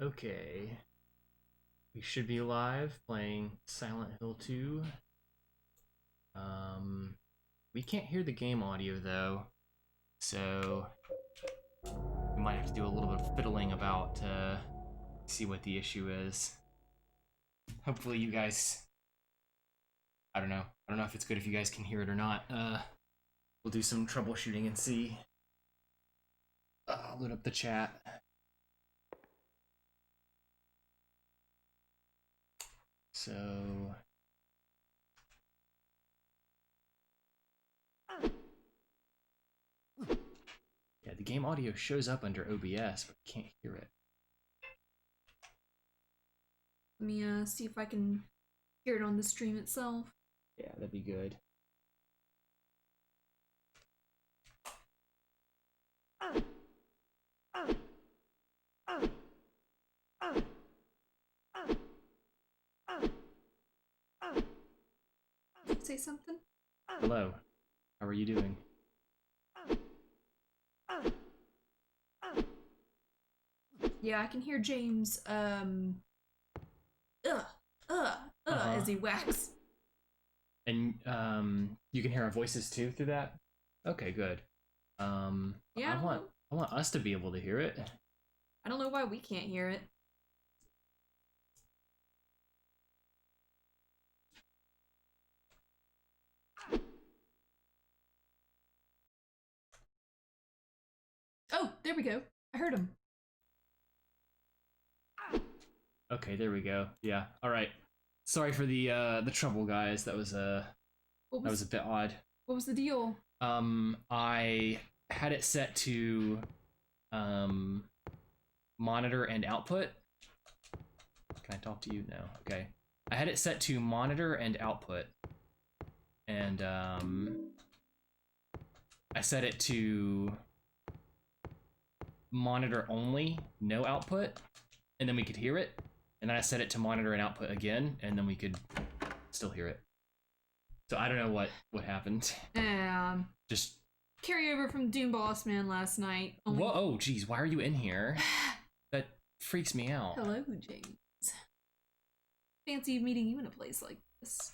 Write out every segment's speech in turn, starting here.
Okay. We should be live playing Silent Hill 2. We can't hear the game audio though, so we might have to do a little bit of fiddling about see what the issue is. Hopefully you guys, I don't know if it's good if you guys can hear it or not. We'll do some troubleshooting and see. I'll load up the chat. So yeah, the game audio shows up under OBS, but I can't hear it. Let me see if I can hear it on the stream itself. Yeah, that'd be good. Say something? Hello. How are you doing? Yeah, I can hear James, as he whacks. And you can hear our voices too through that? Okay, good. Yeah, I want us to be able to hear it. I don't know why we can't hear it. Oh, there we go. I heard him. Okay, there we go. Yeah. All right. Sorry for the trouble, guys. That was a bit odd. What was the deal? I had it set to monitor and output. Can I talk to you? No. Okay. I had it set to monitor and output. And I set it to monitor only, no output, and then we could hear it. And then I set it to monitor and output again, and then we could still hear it. So I don't know what happened. Just carryover from Doom Boss Man last night. Whoa, oh geez, why are you in here? That freaks me out. Hello, James. Fancy meeting you in a place like this.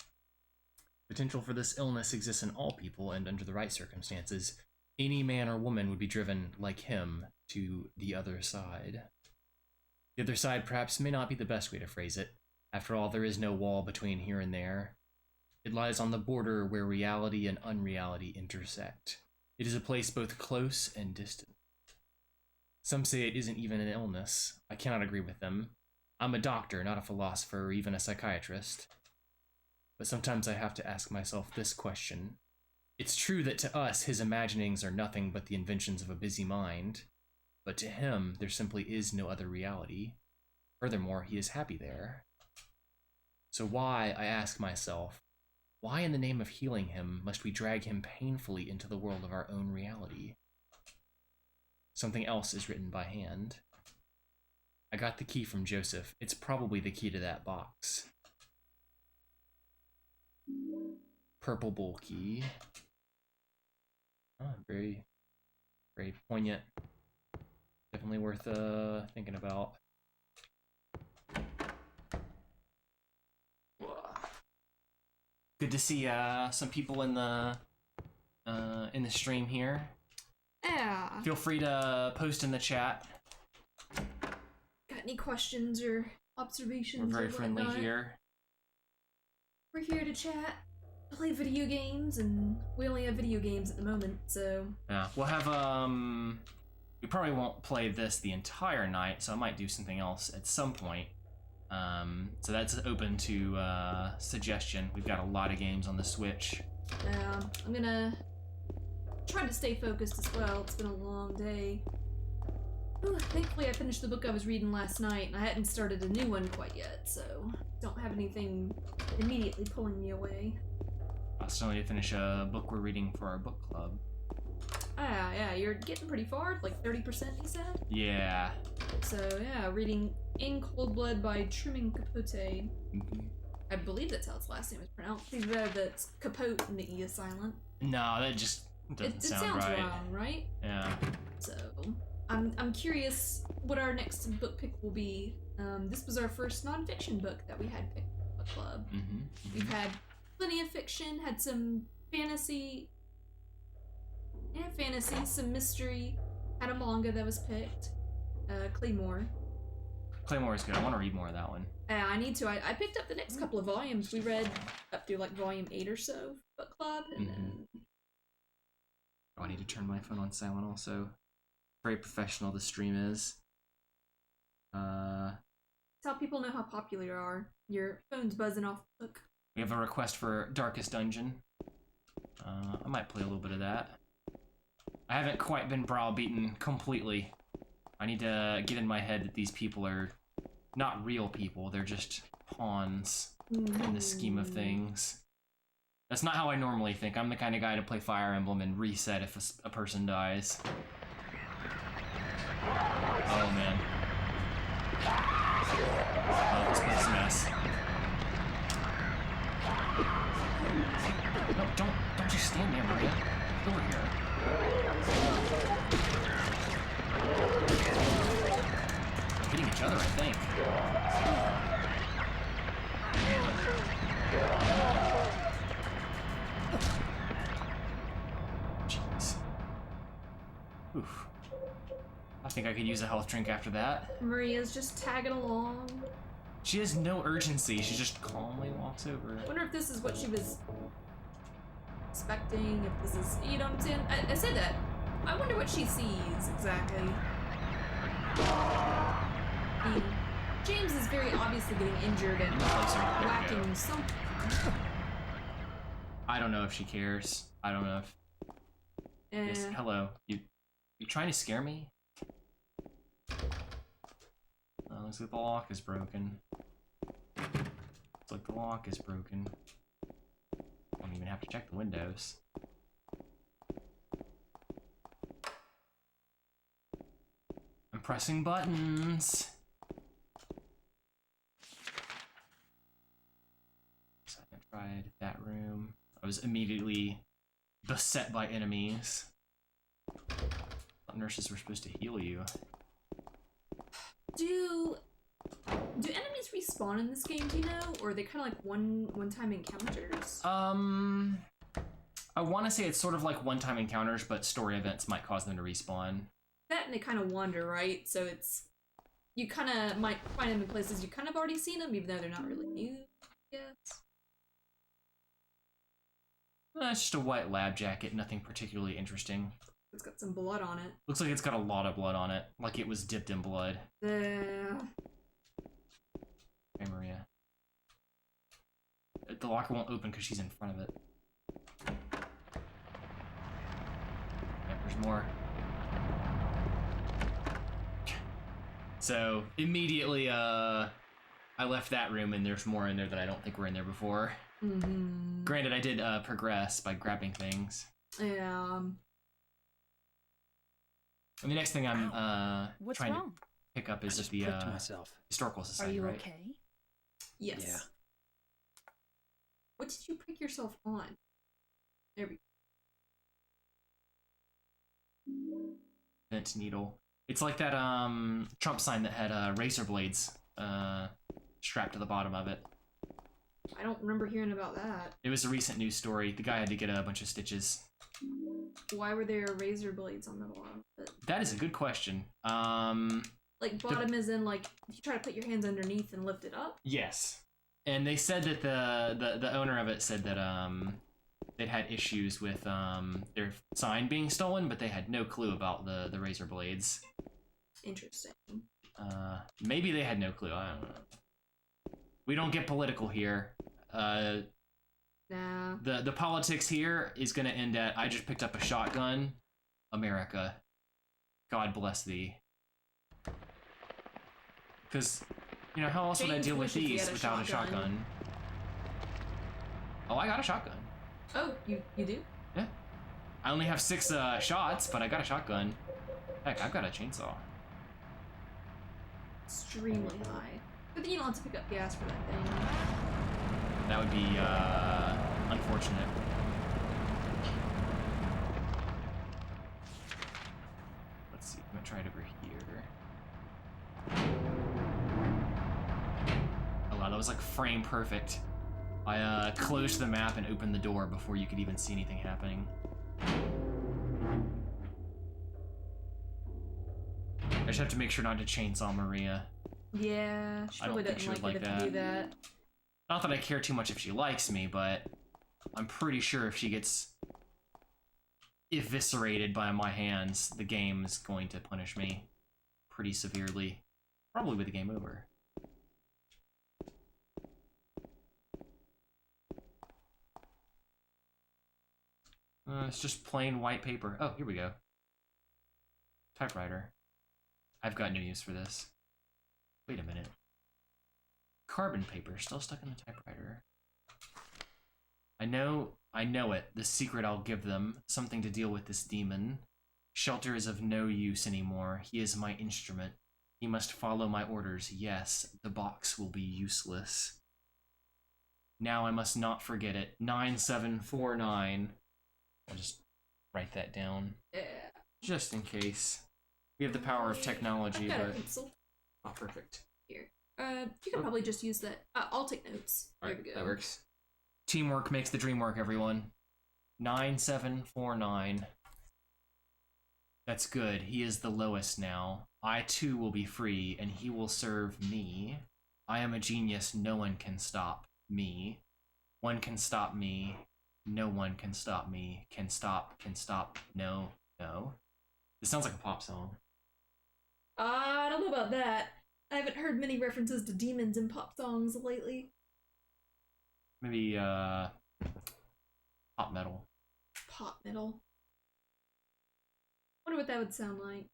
Potential for this illness exists in all people, and under the right circumstances, any man or woman would be driven, like him, to the other side. The other side perhaps may not be the best way to phrase it. After all, there is no wall between here and there. It lies on the border where reality and unreality intersect. It is a place both close and distant. Some say it isn't even an illness. I cannot agree with them. I'm a doctor, not a philosopher or even a psychiatrist. But sometimes I have to ask myself this question. It's true that to us, his imaginings are nothing but the inventions of a busy mind. But to him, there simply is no other reality. Furthermore, he is happy there. So why, I ask myself, why in the name of healing him must we drag him painfully into the world of our own reality? Something else is written by hand. I got the key from Joseph. It's probably the key to that box. Purple bowl key. Oh, very, very poignant. Definitely worth thinking about. Good to see some people in the stream here. Yeah. Feel free to post in the chat. Got any questions or observations? We're very friendly here. We're here to chat, play video games, and we only have video games at the moment, so yeah, we'll have we probably won't play this the entire night, so I might do something else at some point. So that's open to suggestion. We've got a lot of games on the Switch. I'm gonna try to stay focused as well. It's been a long day. Ooh, thankfully I finished the book I was reading last night, and I hadn't started a new one quite yet, so don't have anything immediately pulling me away. I still need to finish a book we're reading for our book club. Yeah, you're getting pretty far, like 30% you said? Yeah. So yeah, reading In Cold Blood by Truman Capote. Mm-hmm. I believe that's how its last name is pronounced. Either that, that's Capote and the E is silent. No, that just doesn't sound sounds right. wrong, right? Yeah. So I'm curious what our next book pick will be. This was our first nonfiction book that we had picked for book club. We've had plenty of fiction, had some fantasy, some mystery, had a manga that was picked, Claymore. Claymore is good. I want to read more of that one. I need to. I picked up the next couple of volumes. We read up through like volume 8 or so, book club, and then... Oh, I need to turn my phone on silent also. Very professional the stream is. That's how people know how popular you are. Your phone's buzzing off the hook. We have a request for Darkest Dungeon. I might play a little bit of that. I haven't quite been browbeaten completely. I need to get in my head that these people are not real people. They're just pawns in the scheme of things. That's not how I normally think. I'm the kind of guy to play Fire Emblem and reset if a person dies. Oh man. Oh, this place is a mess. No, don't just stand there, Maria. Over here. We're hitting each other, I think. Jeez. Oof. I think I could use a health drink after that. Maria's just tagging along. She has no urgency. She just calmly walks over. I wonder if this is what she was expecting, if this is, you know what I'm saying? I said that. I wonder what she sees exactly. I mean, James is very obviously getting injured and whacking something. I don't know if she cares. I don't know if... Yes, hello. You trying to scare me? Looks like the lock is broken. Looks like the lock is broken. I don't even have to check the windows. I'm pressing buttons. So I tried that room. I was immediately beset by enemies. I thought nurses were supposed to heal you. Do enemies respawn in this game, do you know? Or are they kind of like one-time encounters? I want to say it's sort of like one-time encounters, but story events might cause them to respawn. That and they kind of wander, right? So it's... You kind of might find them in places you kind of already seen them, even though they're not really new, I guess. It's just a white lab jacket, nothing particularly interesting. It's got some blood on it. Looks like it's got a lot of blood on it, like it was dipped in blood. Hey, Maria. The locker won't open because she's in front of it. Yep, there's more. So, immediately, I left that room and there's more in there that I don't think were in there before. Granted, I did progress by grabbing things. Yeah. And the next thing I'm trying wrong? to pick up is the Historical Society, Are you right? okay? Yes. Yeah. What did you prick yourself on? There we go. Vent needle. It's like that Trump sign that had razor blades strapped to the bottom of it. I don't remember hearing about that. It was a recent news story. The guy had to get a bunch of stitches. Why were there razor blades on the bottom of it? That is a good question. Like bottom is in like if you try to put your hands underneath and lift it up? Yes. And they said that the owner of it said that they'd had issues with their sign being stolen, but they had no clue about the razor blades. Interesting. Maybe they had no clue. I don't know. We don't get political here. Nah. The politics here is going to end at, I just picked up a shotgun. America. God bless thee. Because, you know, how else would I deal with these without a shotgun? Oh, I got a shotgun. Oh, you do? Yeah. I only have 6 shots, but I got a shotgun. Heck, I've got a chainsaw. Extremely high. But then you don't have to pick up gas for that thing. That would be unfortunate. Let's see. I'm gonna try it over was like frame perfect. I closed the map and opened the door before you could even see anything happening. I just have to make sure not to chainsaw Maria. Yeah, she probably doesn't like it if you do that. Not that I care too much if she likes me, but I'm pretty sure if she gets eviscerated by my hands, the game is going to punish me pretty severely. Probably with the game over. It's just plain white paper. Oh, here we go. Typewriter. I've got no use for this. Wait a minute. Carbon paper still stuck in the typewriter. I know it. The secret I'll give them. Something to deal with this demon. Shelter is of no use anymore. He is my instrument. He must follow my orders. Yes, the box will be useless. Now I must not forget it. 9749. I'll just write that down. Yeah. Just in case. We have the power of technology, I've got but... a pencil. Oh, perfect. Here. You can probably just use that. I'll take notes. There we go. That works. Teamwork makes the dream work, everyone. 9749. That's good. He is the lowest now. I too will be free, and he will serve me. I am a genius. No one can stop me. One can stop me. No one can stop me. Can stop. No. This sounds like a pop song. I don't know about that. I haven't heard many references to demons in pop songs lately. Maybe, pop metal. Pop metal. Wonder what that would sound like.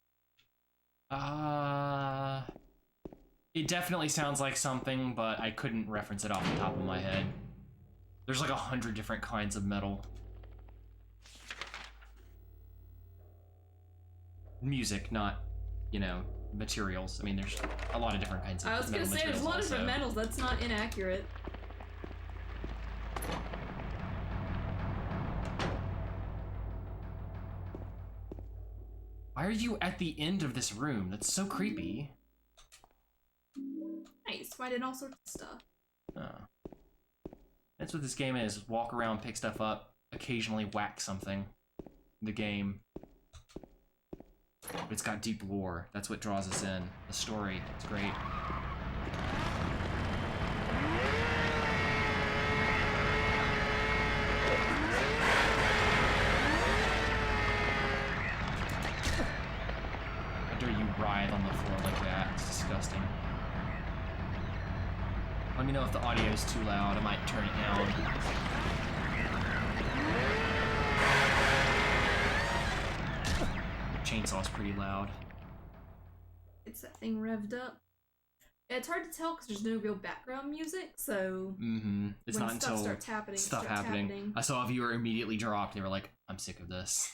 It definitely sounds like something, but I couldn't reference it off the top of my head. There's like 100 different kinds of metal. Music, not, materials. I mean, there's a lot of different kinds of metal. I was gonna say, there's a lot of different metals. That's not inaccurate. Why are you at the end of this room? That's so creepy. Nice, find in all sorts of stuff. Oh. That's what this game is. Walk around, pick stuff up, occasionally whack something. The game. But it's got deep lore. That's what draws us in. The story. It's great. How dare you writhe on the floor like that? It's disgusting. Let me know if the audio is too loud. I might turn it down. The chainsaw's pretty loud. It's that thing revved up. Yeah, it's hard to tell because there's no real background music, so It's when not stuff until starts happening, stuff starts happening. happening. I saw a viewer immediately dropped. They were like, "I'm sick of this."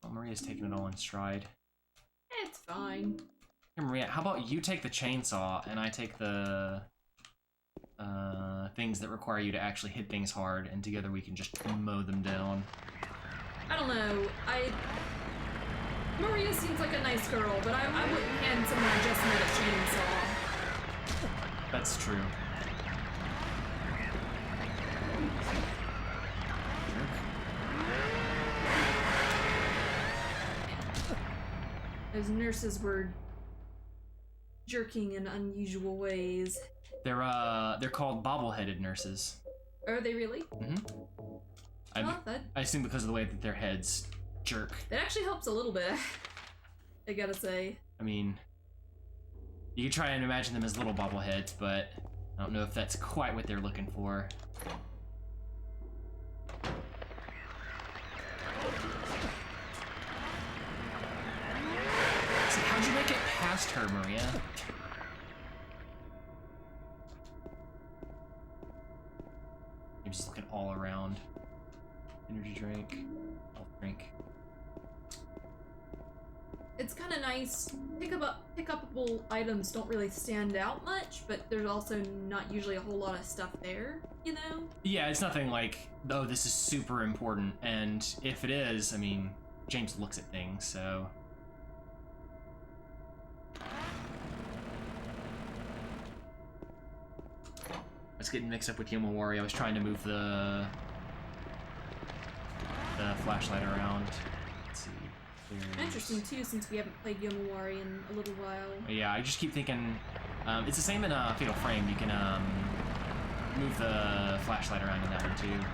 Oh, Maria's taking it all in stride. It's fine. Here, Maria, how about you take the chainsaw and I take the things that require you to actually hit things hard, and together we can just mow them down. I don't know. Maria seems like a nice girl, but I wouldn't hand someone I just met a chainsaw. That's true. Those nurses were jerking in unusual ways. They're called bobbleheaded nurses. Are they really? I assume because of the way that their heads jerk. That actually helps a little bit, I gotta say. I mean, you could try and imagine them as little bobbleheads, but I don't know if that's quite what they're looking for. So how'd you make it past her, Maria? I'm just looking all around. Energy drink, health drink. It's kind of nice. Pickupable items don't really stand out much, but there's also not usually a whole lot of stuff there, you know? Yeah, it's nothing like, oh, this is super important, and if it is, I mean, James looks at things, so... I was getting mixed up with Yomawari. I was trying to move the flashlight around. Let's see. Interesting too, since we haven't played Yomawari in a little while. Yeah, I just keep thinking... it's the same in Fatal Frame. You can move the flashlight around in that one too.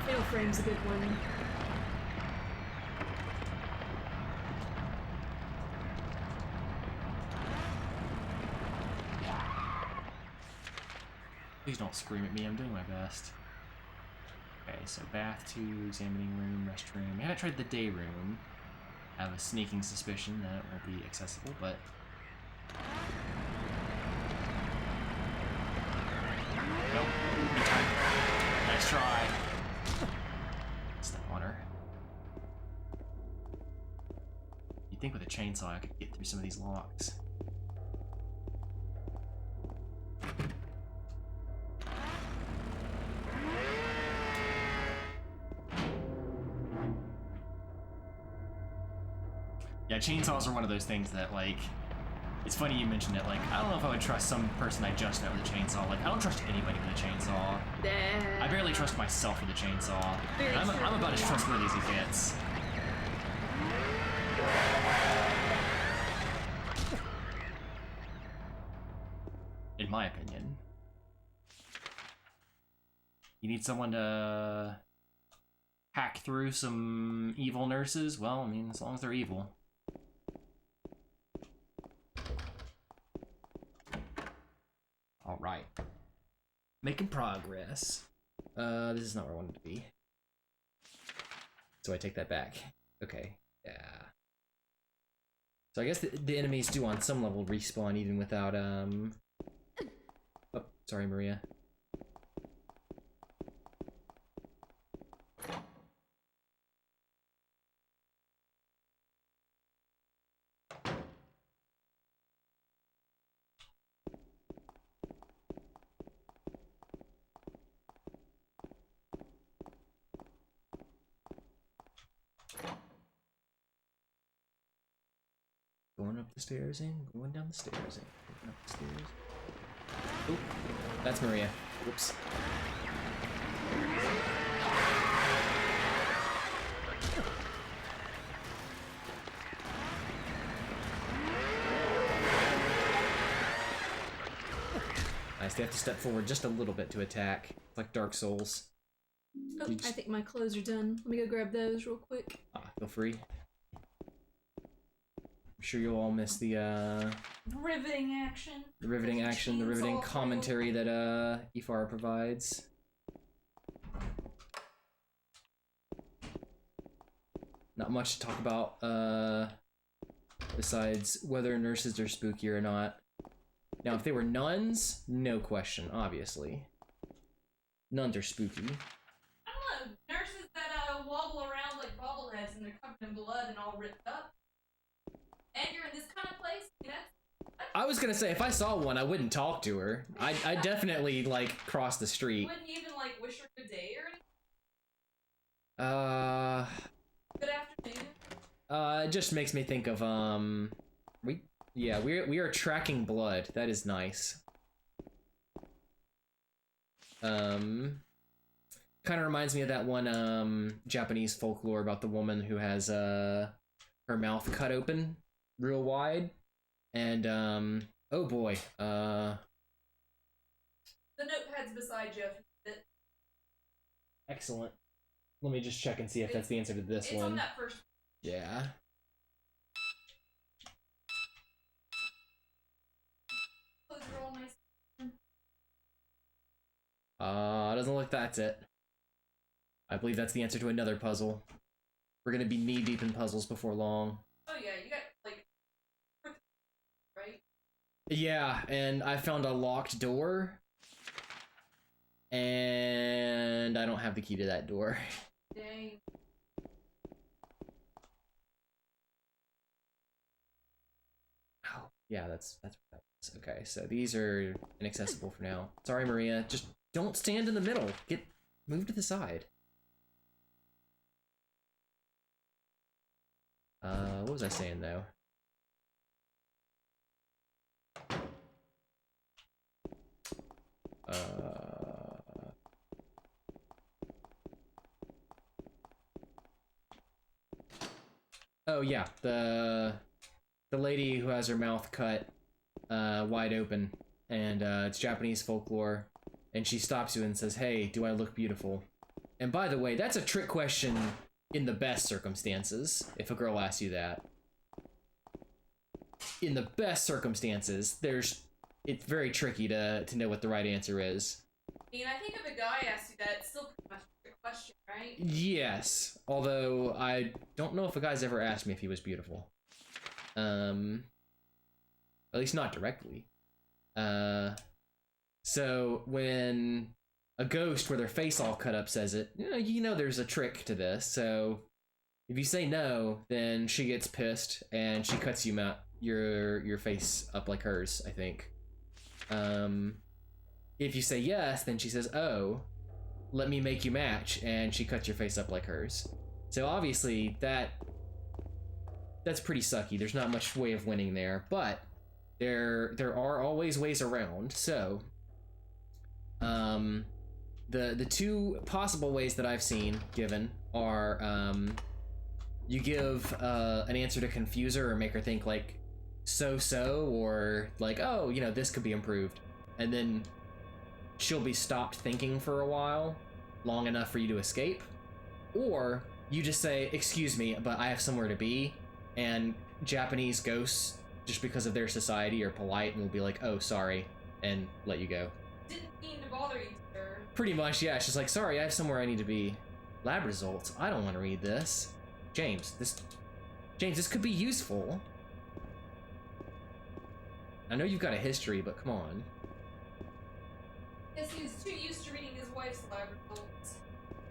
Fatal Frame's a good one. Please don't scream at me, I'm doing my best. Okay, so bath 2, examining room, restroom. I haven't tried the day room. I have a sneaking suspicion that it won't be accessible, but... Nope. Nice try. Step on her. You'd think with a chainsaw I could get through some of these locks. Yeah, chainsaws are one of those things that, like, it's funny you mentioned it, like, I don't know if I would trust some person I just met with a chainsaw. Like, I don't trust anybody with a chainsaw. I barely trust myself with a chainsaw. And I'm about as trustworthy as it gets. In my opinion. You need someone to hack through some evil nurses? Well, I mean, as long as they're evil. All right, making progress. This is not where I wanted to be. So I take that back. Okay, yeah. So I guess the enemies do on some level respawn even without, Oh, sorry, Maria. Going up the stairs in, going down the stairs in, going up the stairs. Oop, that's Maria. Whoops. Nice, they have to step forward just a little bit to attack. It's like Dark Souls. Oh, I think my clothes are done. Let me go grab those real quick. Feel free. I'm sure you'll all miss the riveting action. The riveting action, the riveting commentary that Ifara provides. Not much to talk about besides whether nurses are spooky or not. Now, if they were nuns, no question, obviously. Nuns are spooky. I don't know, nurses that wobble around like bobbleheads and they're covered in blood and all ripped up. And you're in this kind of place, you know? I was gonna say, if I saw one, I wouldn't talk to her. I'd definitely, like, cross the street. Wouldn't even, like, wish her good day or anything? Good afternoon? It just makes me think of, we are tracking blood. That is nice. Kind of reminds me of that one, Japanese folklore about the woman who has, her mouth cut open real wide. And, oh boy, The notepad's beside you. Excellent. Let me just check and see if that's the answer to this one. It's on that first. Yeah. Clothes are all nice. Doesn't look that's it. I believe that's the answer to another puzzle. We're gonna be knee-deep in puzzles before long. Oh yeah, you got, like, right? Yeah, and I found a locked door. And I don't have the key to that door. Dang. Oh, yeah, that's what that was. Okay, so these are inaccessible for now. Sorry, Maria. Just don't stand in the middle. Move to the side. What was I saying though? Oh yeah, the lady who has her mouth cut wide open, and it's Japanese folklore, and she stops you and says, "Hey, do I look beautiful?" And by the way, that's a trick question in the best circumstances, if a girl asks you that. In the best circumstances, it's very tricky to know what the right answer is. I mean, I think if a guy asks you that, it's still pretty much a trick question, right? Yes, although I don't know if a guy's ever asked me if he was beautiful. At least not directly. So when a ghost with their face all cut up says it, you know there's a trick to this. So if you say no, then she gets pissed and she cuts your face up like hers, I think. If you say yes, then she says, "Oh, let me make you match," and she cuts your face up like hers. So obviously that's pretty sucky. There's not much way of winning there, but there are always ways around. So the two possible ways that I've seen given are you give an answer to confuse her or make her think like so, or like, oh, this could be improved, and then she'll be stopped thinking for a while, long enough for you to escape. Or you just say, "Excuse me, but I have somewhere to be," and Japanese ghosts, just because of their society, are polite and will be like, "Oh, sorry," and let you go. Didn't mean to bother you, sir. Pretty much, yeah. She's like, "Sorry, I have somewhere I need to be." Lab results? I don't want to read this. James, this could be useful. I know you've got a history, but come on. Guess he was too used to reading his wife's lab results.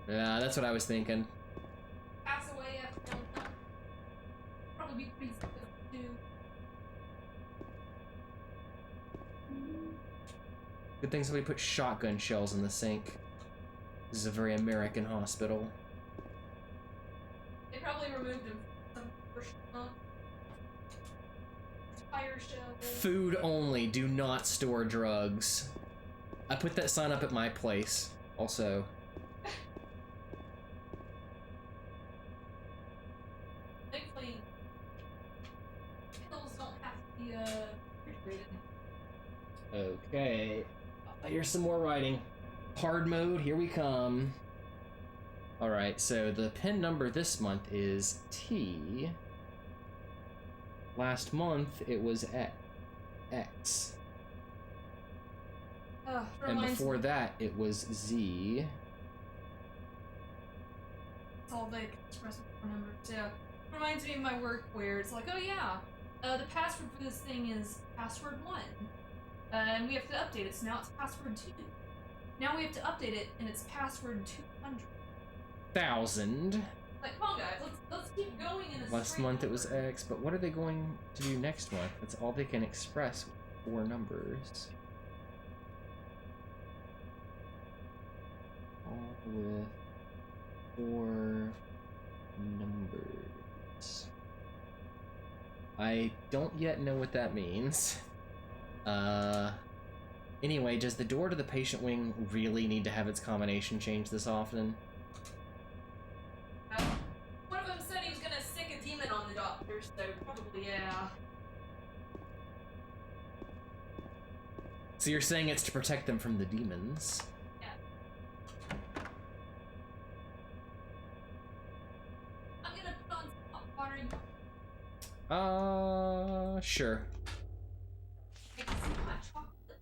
Yeah, that's what I was thinking. Pass away after young enough. Probably be pretty sick too. Good thing somebody put shotgun shells in the sink. This is a very American hospital. They probably removed him from some fire shell. Food only, do not store drugs. I put that sign up at my place, also. Thankfully, pills don't have to be refrigerated. Okay. Here's some more writing. Hard mode, here we come. Alright, so the pin number this month is T. Last month it was X. And before that it was Z. It's all they can express with numbers. Yeah. Reminds me of my work where it's like, oh yeah, the password for this thing is password 1. And we have to update it, so now it's password 2. Now we have to update it, and it's password 200. 1,000. Like, come on guys, let's keep going in a Last month it was X, but what are they going to do next month? That's all they can express with 4 numbers. All with 4 numbers. I don't yet know what that means. Anyway, does the door to the patient wing really need to have its combination changed this often? One of them said he was gonna stick a demon on the doctor, so probably yeah. So you're saying it's to protect them from the demons? Yeah. I'm gonna put on some hot water. Sure. Make some hot chocolate.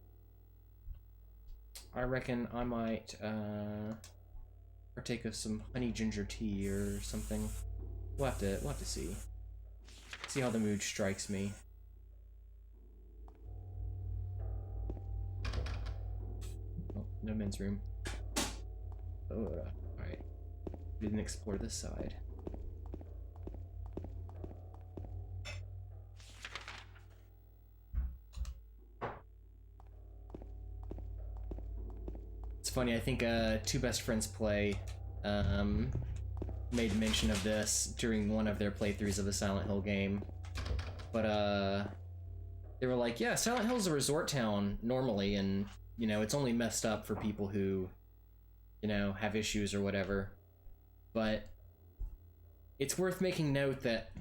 I reckon I might, partake of some honey ginger tea or something. We'll have to see. See how the mood strikes me. Oh, no men's room. Oh, alright. We didn't explore this side. It's funny, I think two best friends play made mention of this during one of their playthroughs of a Silent Hill game. But, they were like, yeah, Silent Hill's a resort town normally, and, you know, it's only messed up for people who, you know, have issues or whatever. But it's worth making note that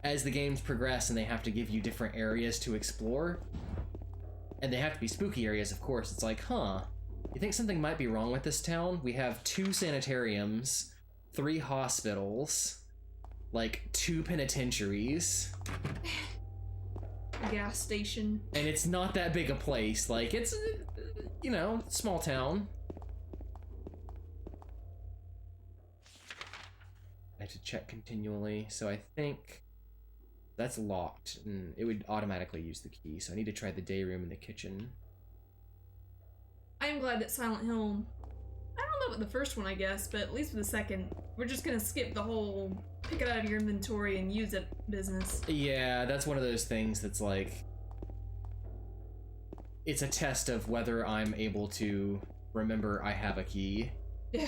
as the games progress and they have to give you different areas to explore, and they have to be spooky areas, of course, it's like, huh, you think something might be wrong with this town? We have 2 sanitariums, 3 hospitals, like 2 penitentiaries. Gas station. And it's not that big a place. Like, it's, you know, small town. I have to check continually, so I think that's locked, and it would automatically use the key, so I need to try the day room and the kitchen. I am glad that Silent Hill, I don't know about the first one, I guess, but at least for the second, we're just gonna skip the whole pick it out of your inventory and use it business. Yeah, that's one of those things that's like, it's a test of whether I'm able to remember I have a key. Yeah.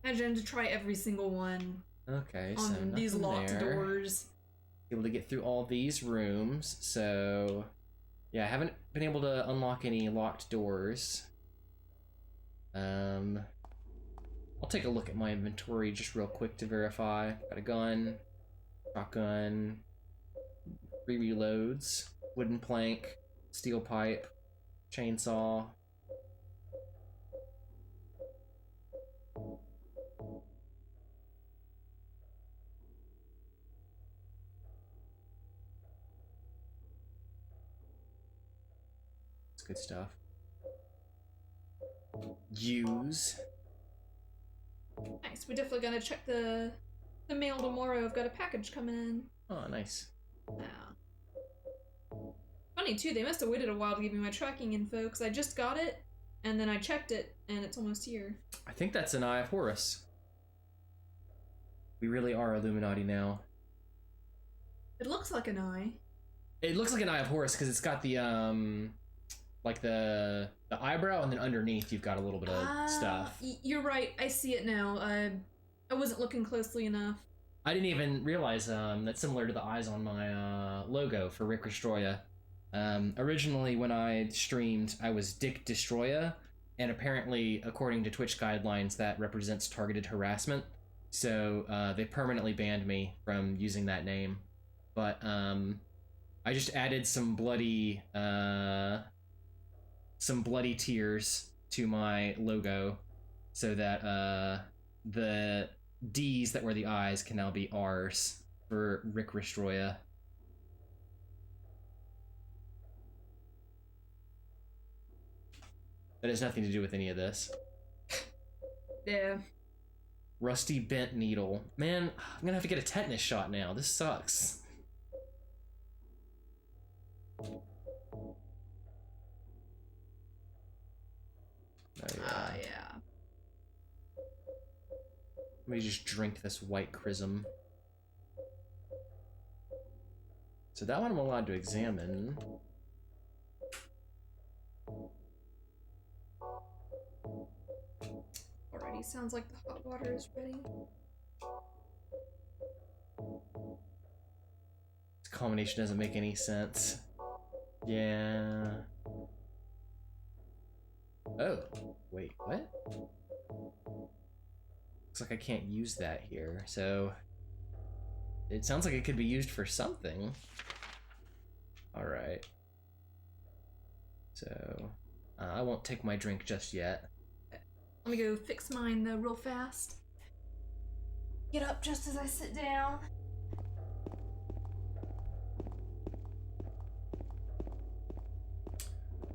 Imagine to try every single one. Okay, on so these locked there. doors. Able to get through all these rooms, so yeah, I haven't been able to unlock any locked doors. I'll take a look at my inventory just real quick to verify. Got a gun, shotgun, 3 reloads, wooden plank, steel pipe, chainsaw. It's good stuff. Use. Nice. We're definitely gonna check the mail tomorrow. I've got a package coming in. Oh, nice. Yeah. Funny too, they must have waited a while to give me my tracking info because I just got it and then I checked it and it's almost here. I think that's an Eye of Horus. We really are Illuminati now. It looks like an eye. It looks like an Eye of Horus because it's got the like the eyebrow, and then underneath you've got a little bit of stuff. You're right. I see it now. I wasn't looking closely enough. I didn't even realize that's similar to the eyes on my logo for Rick Destroya. Originally, when I streamed, I was Dick Destroya, and apparently, according to Twitch guidelines, that represents targeted harassment. So they permanently banned me from using that name. But I just added some bloody tears to my logo, so that the D's that were the eyes can now be R's for Rick Destroya. That has nothing to do with any of this. Yeah. Rusty bent needle. Man, I'm gonna have to get a tetanus shot now. This sucks. Oh, yeah. Let me just drink this white chrism. So that one I'm allowed to examine. Alrighty, sounds like the hot water is ready. This combination doesn't make any sense. Yeah. Oh, wait, what? Looks like I can't use that here, so it sounds like it could be used for something. Alright. So, I won't take my drink just yet. Let me go fix mine though real fast. Get up just as I sit down.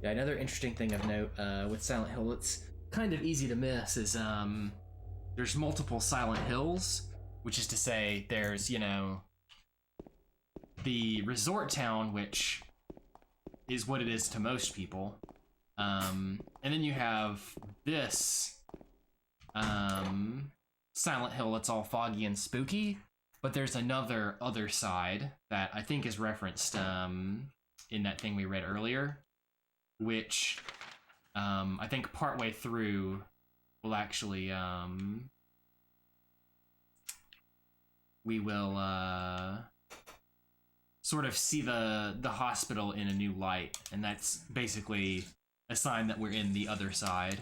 Yeah, another interesting thing of note with Silent Hill, it's kind of easy to miss, is there's multiple Silent Hills, which is to say there's, you know, the resort town, which is what it is to most people, and then you have this Silent Hill that's all foggy and spooky, but there's another other side that I think is referenced in that thing we read earlier, which I think partway through will actually we will sort of see the hospital in a new light, and that's basically a sign that we're in the other side.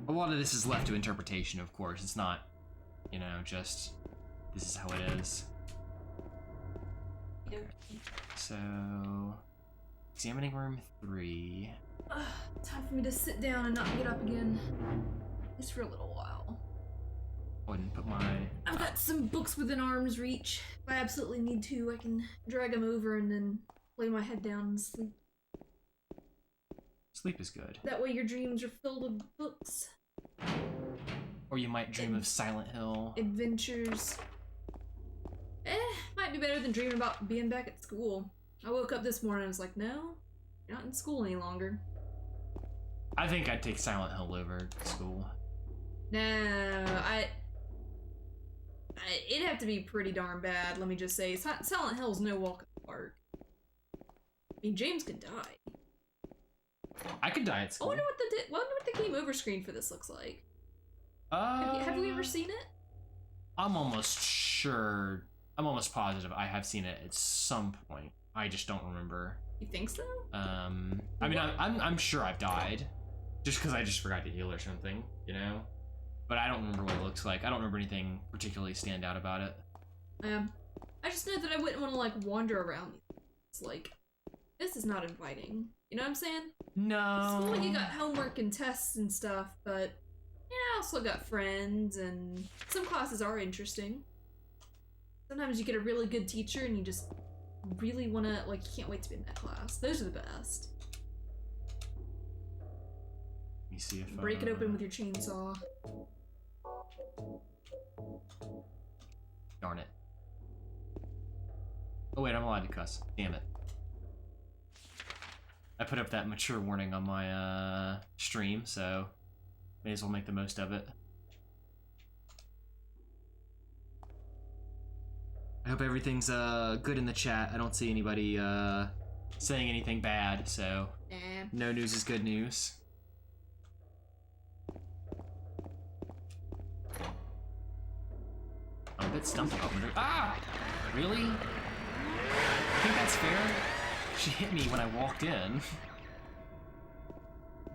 A lot of this is left to interpretation, of course. It's not, you know, just this is how it is. So, examining room 3. Time for me to sit down and not get up again. Just for a little while. I wouldn't put my... I've got some books within arm's reach. If I absolutely need to, I can drag them over and then lay my head down and sleep. Sleep is good. That way your dreams are filled with books. Or you might dream of Silent Hill. Adventures. Might be better than dreaming about being back at school. I woke up this morning and was like, no, you're not in school any longer. I think I'd take Silent Hill over school. No, it'd have to be pretty darn bad, let me just say. Silent Hill's no walk in the park. I mean, James could die. I could die at school. I wonder what the game over screen for this looks like. Have we ever seen it? I'm almost sure. I'm almost positive I have seen it at some point. I just don't remember. You think so? I mean, I'm sure I've died, just because I just forgot to heal or something, you know. But I don't remember what it looks like. I don't remember anything particularly stand out about it. I just know that I wouldn't want to like wander around. It's like, this is not inviting. You know what I'm saying? No. School, you got homework and tests and stuff, but yeah, I also got friends, and some classes are interesting. Sometimes you get a really good teacher and you just really want to, like, you can't wait to be in that class. Those are the best. Let me see if Break it open with your chainsaw. Darn it. Oh wait, I'm allowed to cuss. Damn it. I put up that mature warning on my stream, so may as well make the most of it. I hope everything's good in the chat. I don't see anybody saying anything bad, so no news is good news. I'm a bit stumped about winter. Ah! Really? I think that's fair. She hit me when I walked in.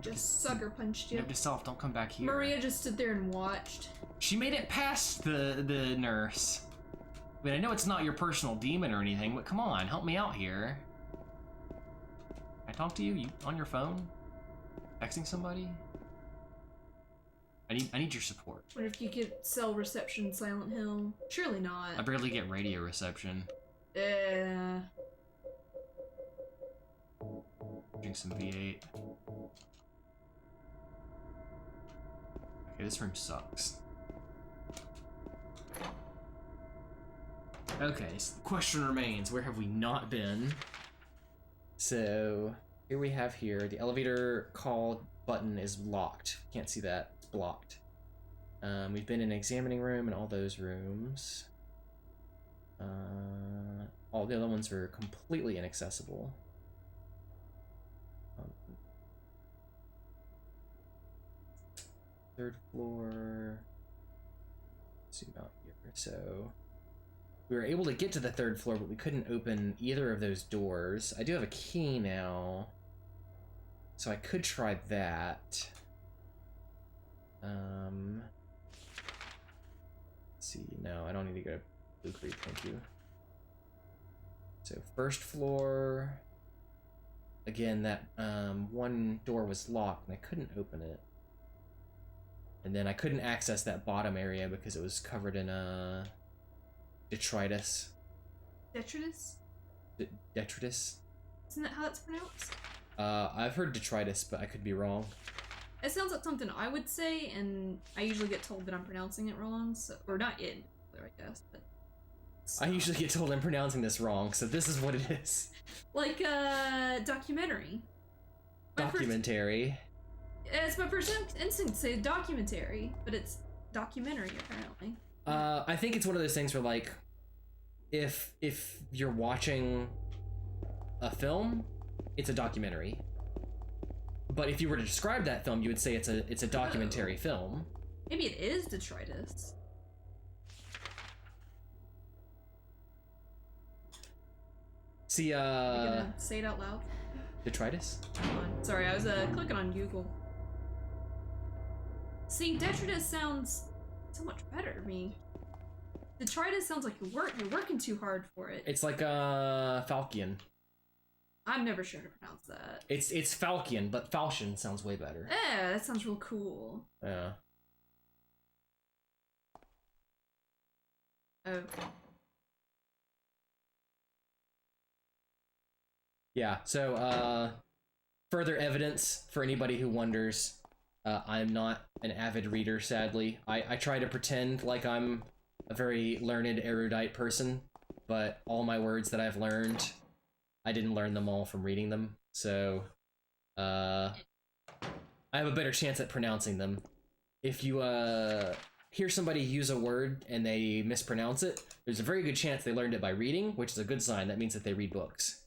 Just sucker punched you. Note to self, don't come back here. Maria just stood there and watched. She made it past the nurse. I mean, I know it's not your personal demon or anything, but come on, help me out here. Can I talk to you? You on your phone? Texting somebody? I need your support. What if you could cell reception in Silent Hill? Surely not. I barely get radio reception. Drink some V8. Okay, this room sucks. Okay, so the question remains, where have we not been? So, here we have the elevator call button is locked. Can't see that, it's blocked. We've been in an examining room and all those rooms. All the other ones were completely inaccessible. Third floor. Zoom out here. So we were able to get to the third floor, but we couldn't open either of those doors. I do have a key now, so I could try that. Let's see. No, I don't need to go to Blue Creek. Thank you. So first floor. Again, that one door was locked, and I couldn't open it. And then I couldn't access that bottom area because it was covered in detritus. Detritus? Detritus? Isn't that how that's pronounced? I've heard detritus, but I could be wrong. It sounds like something I would say, and I usually get told that I'm pronouncing it wrong, so, or not in, I guess, but... I usually get told I'm pronouncing this wrong, so this is what it is. Like, documentary. Documentary. It's my first instinct to say documentary, but it's documentary, apparently. I think it's one of those things where, like, if you're watching a film, it's a documentary. But if you were to describe that film, you would say it's a documentary film. Maybe it is detritus. See, Are you gonna say it out loud? detritus? Hold on. Sorry, I was clicking on Google. See, detritus sounds so much better to me. Detritus sounds like you're working too hard for it. It's like falchion. I'm never sure to pronounce that. It's falchion, but falchion sounds way better. Yeah, that sounds real cool. Yeah. Okay. Yeah, so, further evidence for anybody who wonders, I'm not an avid reader, sadly. I try to pretend like I'm a very learned, erudite person, but all my words that I've learned, I didn't learn them all from reading them, so, I have a better chance at pronouncing them. If you, hear somebody use a word and they mispronounce it, there's a very good chance they learned it by reading, which is a good sign. That means that they read books.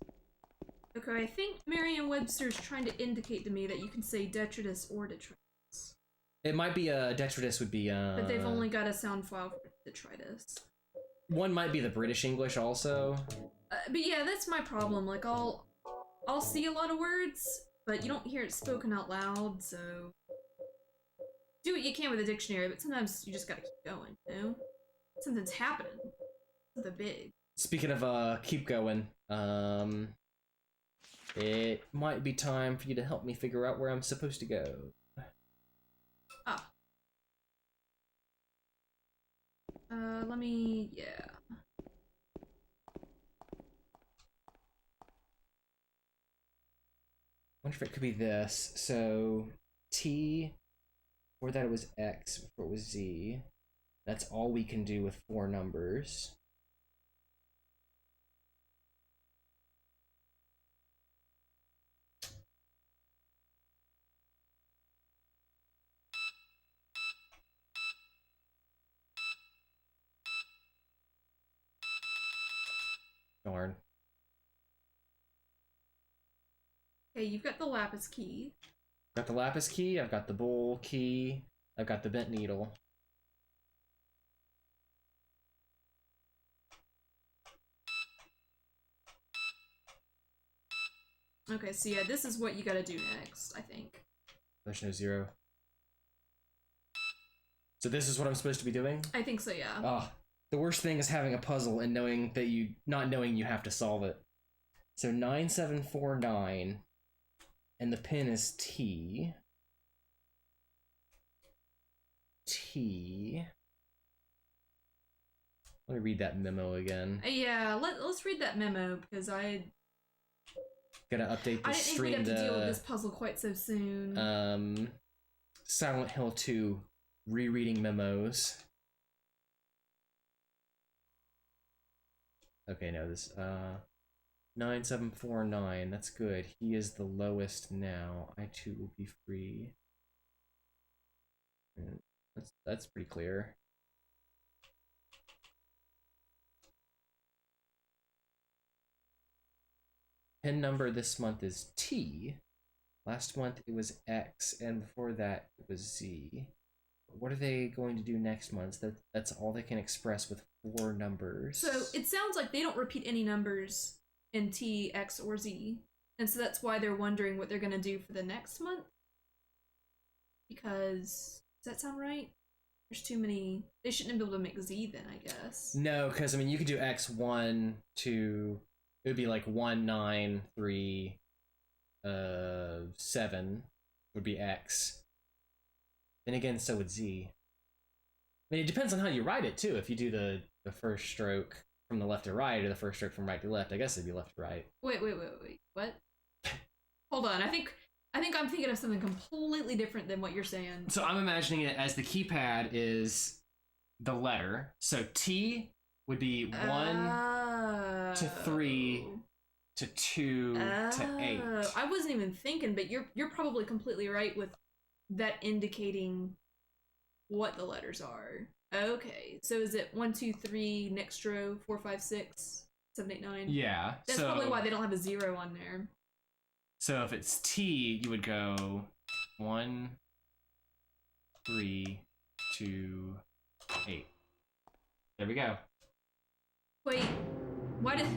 Okay, I think Merriam-Webster's trying to indicate to me that you can say detritus or detritus. It might be detritus would be But they've only got a sound file for detritus. One might be the British English also. But yeah, that's my problem. Like I'll see a lot of words, but you don't hear it spoken out loud, so do what you can with a dictionary, but sometimes you just gotta keep going, you know? Something's happening. Something big. Speaking of keep going, it might be time for you to help me figure out where I'm supposed to go. Ah. Yeah. Wonder if it could be this. So, T, before that it was X, before it was Z. That's all we can do with 4 numbers. Darn. Okay, you've got the lapis key. Got the lapis key, I've got the bowl key, I've got the bent needle. Okay, so yeah, this is what you gotta do next, I think. There's no 0. So this is what I'm supposed to be doing? I think so, yeah. Ah, the worst thing is having a puzzle and knowing that not knowing you have to solve it. So 9749, and the pin is T. T. Let me read that memo again. Yeah, let's read that memo, because I Gotta update the didn't think we'd stream have to deal with this puzzle quite so soon. Silent Hill 2 rereading memos. Okay, no, this 9749, that's good. He is the lowest now. I too will be free. That's pretty clear. Pin number this month is T. Last month it was X, and before that it was Z. What are they going to do next month? That's all they can express with 4 numbers. So it sounds like they don't repeat any numbers in T, X, or Z. And so that's why they're wondering what they're going to do for the next month. Because, does that sound right? There's too many. They shouldn't be able to make Z then, I guess. No, because I mean you could do X1 to, it would be like 1, 9, 3, 7 would be X. Then again, so would Z. I mean, it depends on how you write it too. If you do the first stroke from the left to right, or the first stroke from right to left, I guess it'd be left to right. Wait. What? Hold on. I think I'm thinking of something completely different than what you're saying. So I'm imagining it as the keypad is the letter. So T would be 1 to 3 to 2 to 8. I wasn't even thinking, but you're probably completely right with that indicating what the letters are. Okay, so is it 1, 2, 3, next row, 4, 5, 6, 7, 8, 9? Yeah. That's probably why they don't have a 0 on there. So if it's T, you would go 1, 3, 2, 8. There we go. Wait, why did...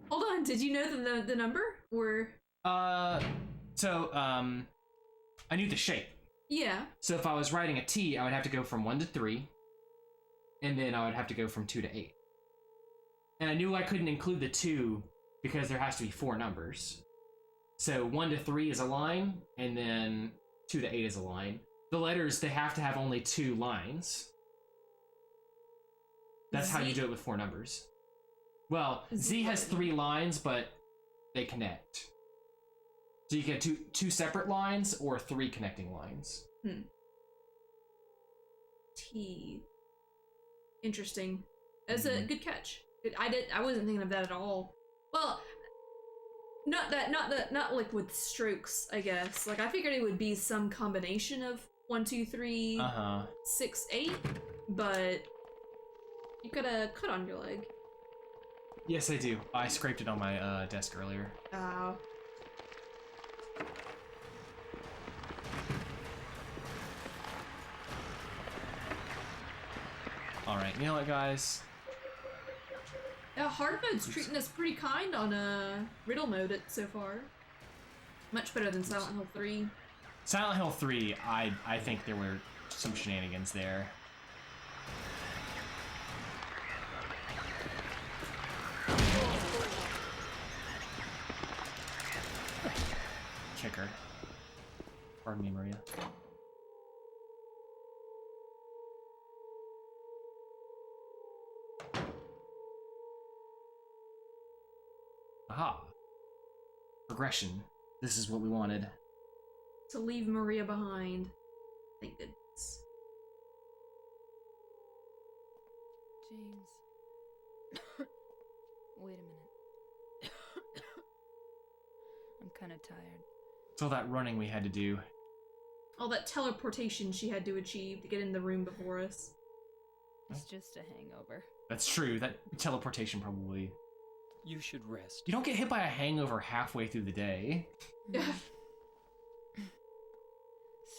Hold on, did you know the number? Or... I knew the shape. Yeah. So if I was writing a T, I would have to go from 1 to 3, and then I would have to go from 2 to 8. And I knew I couldn't include the 2 because there has to be 4 numbers. So 1 to 3 is a line, and then 2 to 8 is a line. The letters, they have to have only 2 lines. That's how you do it with 4 numbers. Well, Z has 3 lines, but they connect. So you get two separate lines or 3 connecting lines. T. Interesting. That's a good catch. I wasn't thinking of that at all. Well, not like with strokes, I guess. Like I figured it would be some combination of 1, 2, 3, 6, 8, but you got a cut on your leg. Yes, I do. I scraped it on my desk earlier. Oh. Alright, you know what, guys? Yeah, hard mode's treating us pretty kind on riddle mode so far. Much better than Silent Hill 3. Silent Hill 3, I think there were some shenanigans there. Kicker. Pardon me, Maria. Aha. Progression. This is what we wanted. To leave Maria behind. Thank goodness. James. Wait a minute. I'm kind of tired. It's all that running we had to do. All that teleportation she had to achieve to get in the room before us. It's just a hangover. That's true. That teleportation probably... You should rest. You don't get hit by a hangover halfway through the day.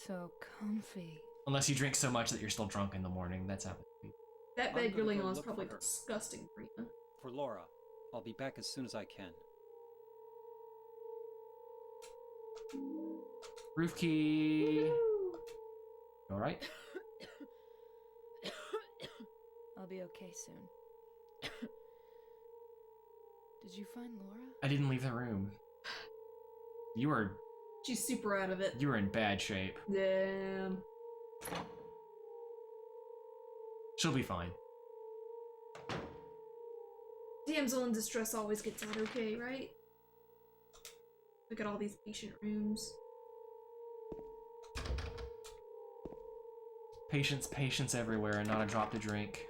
So comfy. Unless you drink so much that you're still drunk in the morning. That's happened to me. That bed you're laying on is look probably for her. disgusting for you. For Laura. I'll be back as soon as I can. Roof key. All right. I'll be okay soon. Did you find Laura? I didn't leave the room. You were She's super out of it. in bad shape. Damn. She'll be fine. Damsel in distress always gets out okay, right? Look at all these patient rooms. Patience, patience everywhere, and not a drop to drink.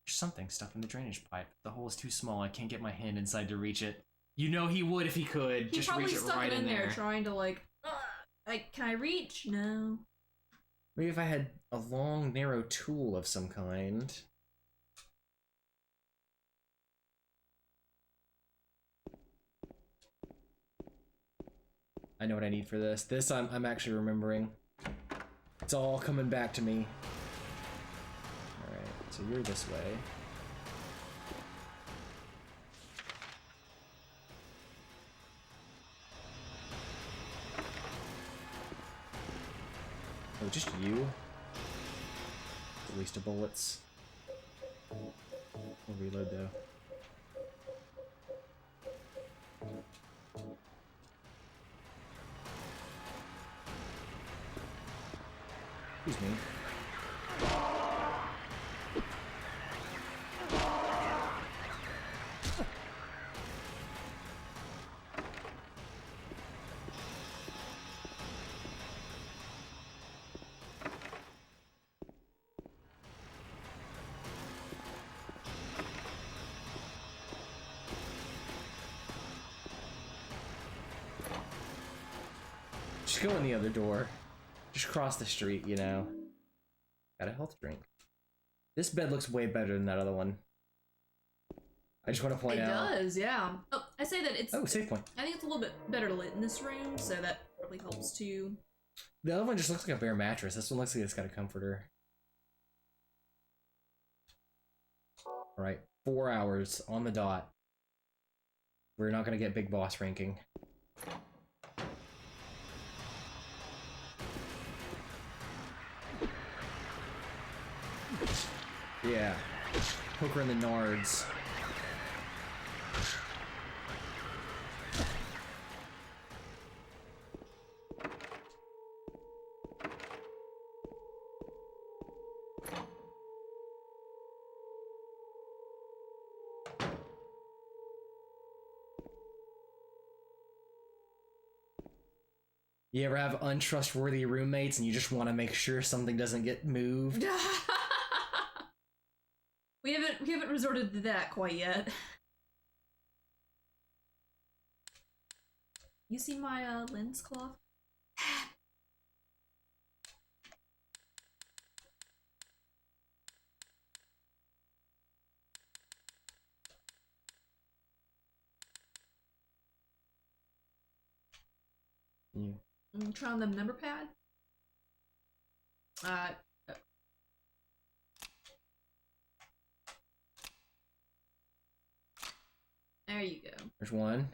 There's something stuck in the drainage pipe. The hole is too small. I can't get my hand inside to reach it. You know he would if he could. He Just probably reach it stuck right it in there there. trying to like, can I reach? No. Maybe if I had a long, narrow tool of some kind. I know what I need for this. This I'm actually remembering. It's all coming back to me. Alright, so you're this way. Oh, just you? At least a bullets. We'll reload though. Excuse me. Just go in the other door. Just cross the street, you know. Got a health drink. This bed looks way better than that other one. I just want to point out. It does, yeah. Oh, I say that it's... Oh, save point. I think it's a little bit better lit in this room, so that probably helps too. The other one just looks like a bare mattress. This one looks like it's got a comforter. Alright, 4 hours on the dot. We're not gonna get big boss ranking. Yeah. Poke her in the nards. You ever have untrustworthy roommates and you just want to make sure something doesn't get moved? We haven't resorted to that quite yet. You see my lens cloth? Yeah. Try on the number pad. There you go. There's one.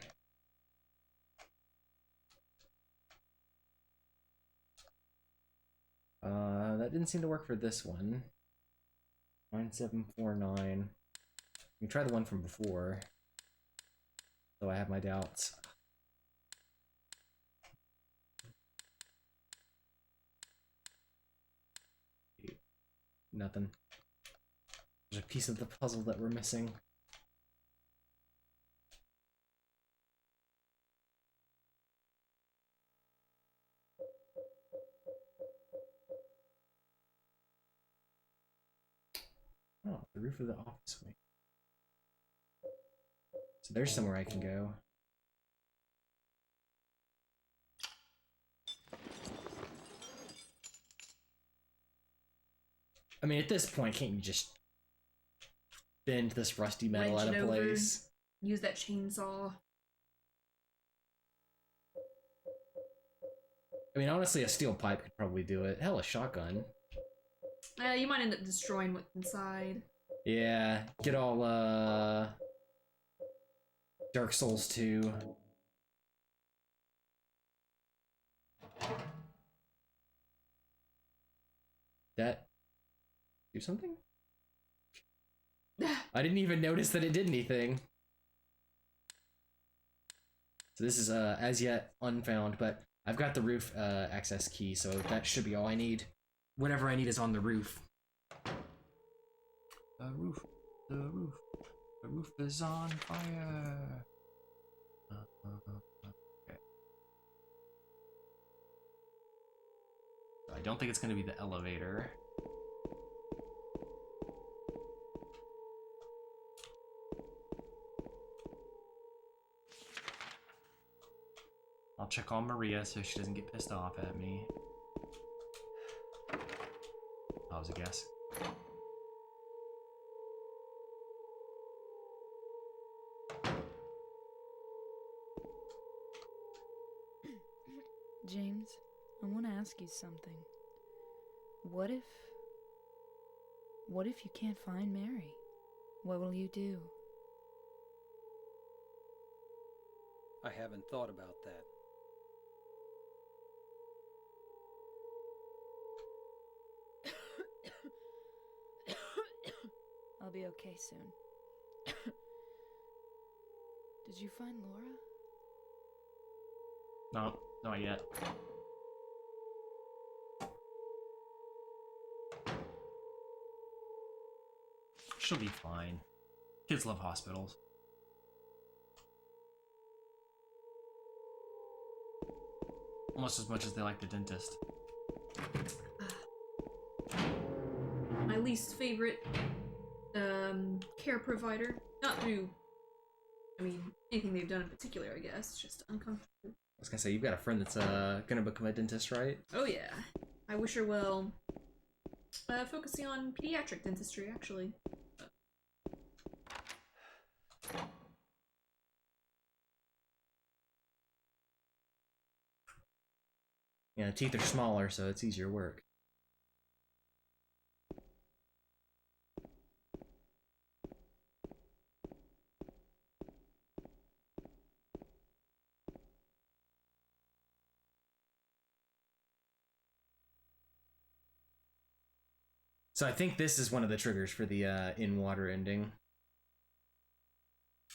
That didn't seem to work for this one. 9749. You try the one from before. Though I have my doubts. Nothing. There's a piece of the puzzle that we're missing. Oh, the roof of the office wing. So there's somewhere I can go. I mean, at this point, can't you just bend this rusty metal Wrench out it of over. place? Use that chainsaw. I mean, honestly, a steel pipe could probably do it. Hell, a shotgun. You might end up destroying what's inside. Yeah, get all, Dark Souls 2. That do something? I didn't even notice that it did anything. So this is as yet unfound, but I've got the roof access key, so that should be all I need. Whatever I need is on the roof. The roof is on fire. Okay. I don't think it's going to be the elevator. I'll check on Maria so she doesn't get pissed off at me. That was a guess. James, I want to ask you something. What if you can't find Mary? What will you do? I haven't thought about that. I'll be okay soon. Did you find Laura? No, not yet. She'll be fine. Kids love hospitals. Almost as much as they like the dentist. My least favorite care provider. Not through, I mean, anything they've done in particular, I guess. Just uncomfortable. I was gonna say, you've got a friend that's gonna become a dentist, right? Oh yeah. I wish her well. Focusing on pediatric dentistry, actually. Yeah, the teeth are smaller, so it's easier work. So I think this is one of the triggers for the in-water ending.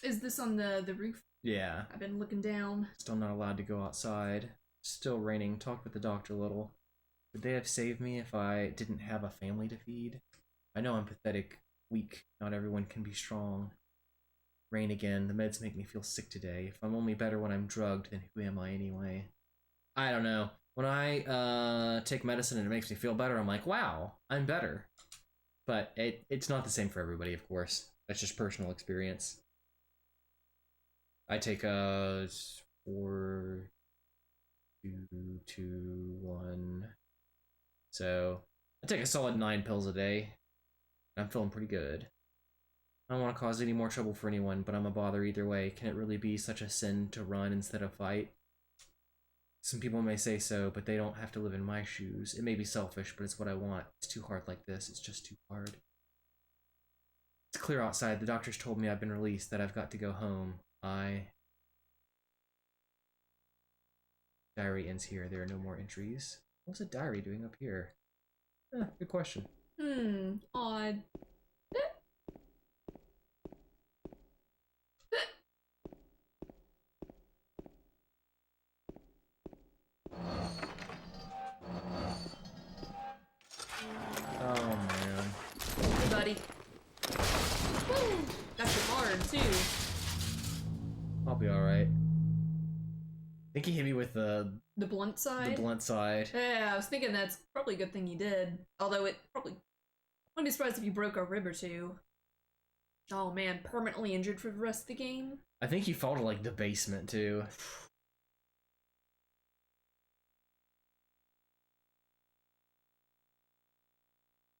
Is this on the roof? Yeah. I've been looking down. Still not allowed to go outside. Still raining. Talked with the doctor a little. Would they have saved me if I didn't have a family to feed? I know I'm pathetic, weak. Not everyone can be strong. Rain again. The meds make me feel sick today. If I'm only better when I'm drugged, then who am I anyway? I don't know. When I take medicine and it makes me feel better, I'm like, wow, I'm better. But it's not the same for everybody, of course. That's just personal experience. I take a 4, 2, 2, 1. So I take a solid 9 pills a day. I'm feeling pretty good. I don't want to cause any more trouble for anyone, but I'm a bother either way. Can it really be such a sin to run instead of fight? Some people may say so, but they don't have to live in my shoes. It may be selfish, but it's what I want. It's too hard like this. It's just too hard. It's clear outside. The doctors told me I've been released, that I've got to go home. Diary ends here. There are no more entries. What's a diary doing up here? Good question. Odd. Oh man. Hey, buddy. Woo! Got you hard, too. I'll be alright. I think he hit me with the blunt side? The blunt side. Yeah, I was thinking that's probably a good thing you did. Although it probably... Wouldn't be surprised if you broke a rib or two. Oh man, permanently injured for the rest of the game? I think he fell to like the basement too.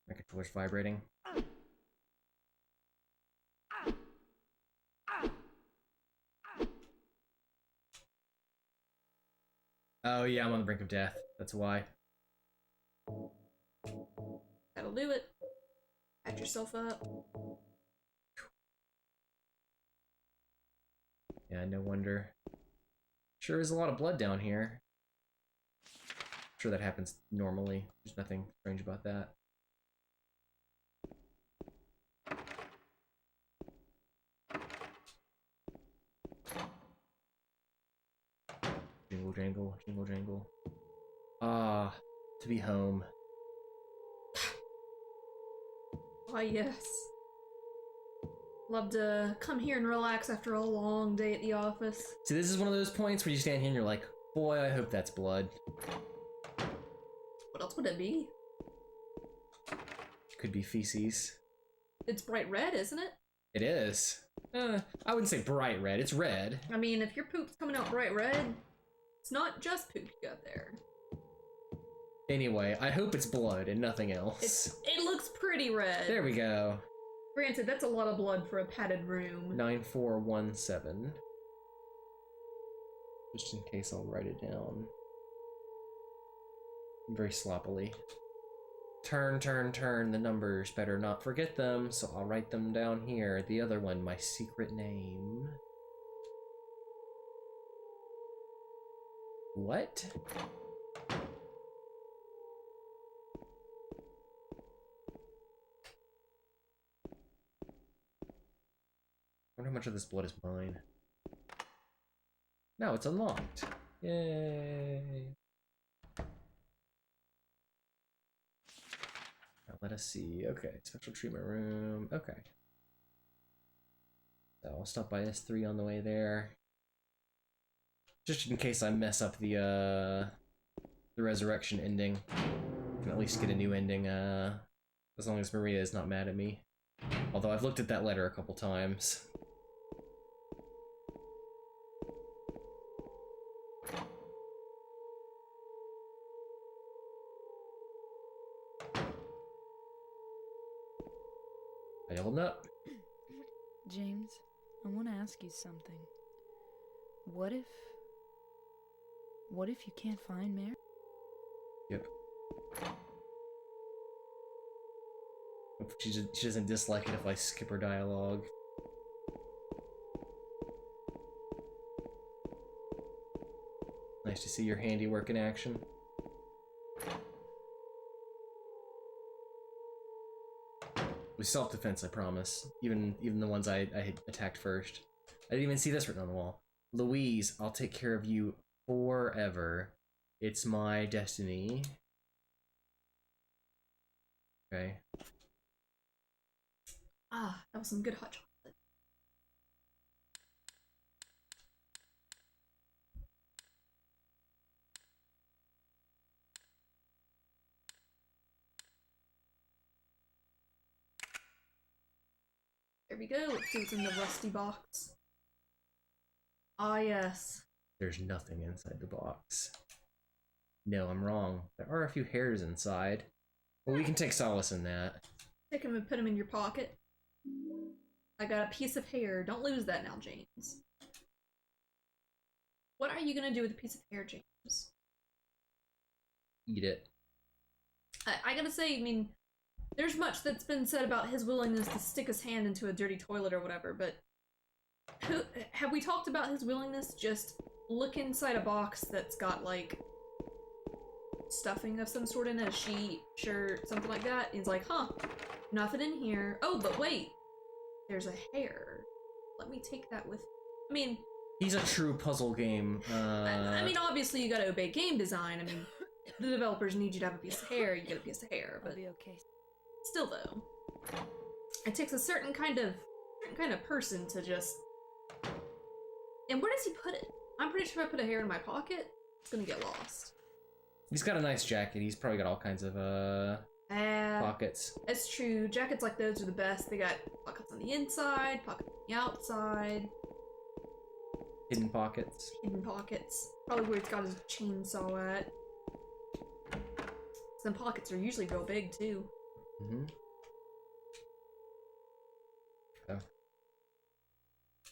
My controller's vibrating. Oh yeah, I'm on the brink of death. That's why. That'll do it. Patch yourself up. Yeah, no wonder. Sure is a lot of blood down here. Sure that happens normally. There's nothing strange about that. Jingle jangle, jingle jangle. Ah, to be home. Why, yes. Love to come here and relax after a long day at the office. See, this is one of those points where you stand here and you're like, boy, I hope that's blood. What else would it be? Could be feces. It's bright red, isn't it? It is. I wouldn't say bright red, it's red. I mean, if your poop's coming out bright red, it's not just poop you got there. Anyway, I hope it's blood and nothing else. It looks pretty red. There we go. Granted, that's a lot of blood for a padded room. 9417. Just in case I'll write it down. Very sloppily. Turn, turn, turn the numbers. Better not forget them, so I'll write them down here. The other one, my secret name. What? I wonder how much of this blood is mine. No, it's unlocked. Yay. Now let us see. Okay, special treatment room. Okay. So I'll stop by S3 on the way there. Just in case I mess up the resurrection ending. I can at least get a new ending, as long as Maria is not mad at me. Although I've looked at that letter a couple times. Are you holding up? James, I want to ask you something. What if you can't find Mary? Yep. She doesn't dislike it if I skip her dialogue. Nice to see your handiwork in action. It was self-defense, I promise. Even the ones I had attacked first. I didn't even see this written on the wall. Louise, I'll take care of you forever. It's my destiny. Okay. Ah, that was some good hot chocolate. There we go. Let's see what's in the rusty box. Ah, yes. There's nothing inside the box. No, I'm wrong. There are a few hairs inside. Well, we can take solace in that. Take them and put them in your pocket. I got a piece of hair. Don't lose that now, James. What are you gonna do with a piece of hair, James? Eat it. I gotta say, I mean, there's much that's been said about his willingness to stick his hand into a dirty toilet or whatever, but have we talked about his willingness to just look inside a box that's got, like, stuffing of some sort in it, a sheet, shirt, something like that? He's like, huh, nothing in here. Oh, but wait, there's a hair. Let me take that with me. I mean... He's a true puzzle game. I mean, obviously you gotta obey game design. I mean, the developers need you to have a piece of hair, you get a piece of hair, but... I'll be okay. Still, though, it takes a certain kind of person to just... And where does he put it? I'm pretty sure if I put a hair in my pocket, it's gonna get lost. He's got a nice jacket. He's probably got all kinds of pockets. It's true. Jackets like those are the best. They got pockets on the inside, pockets on the outside. Hidden pockets. Hidden pockets. Probably where he's got his chainsaw at. Some pockets are usually real big, too. Mm-hmm. Oh.